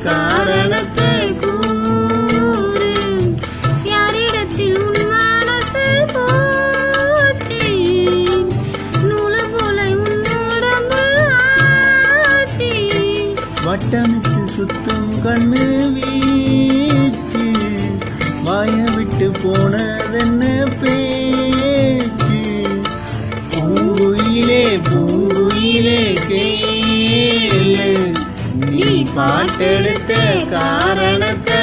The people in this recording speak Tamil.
காரணத்தை கூறு. யாரிடத்தில் உன் மனசு போச்சு, நூலை போல உன் உடம்பு ஆச்சு. வட்டமிட்டு சுத்தும் கண்ணு வீச்சு, வாய விட்டு போனதென்ன பேச்சு. பூங்குயிலே பூங்குயிலே கேளு, நீ பாட்டெடுத்த காரணத்தை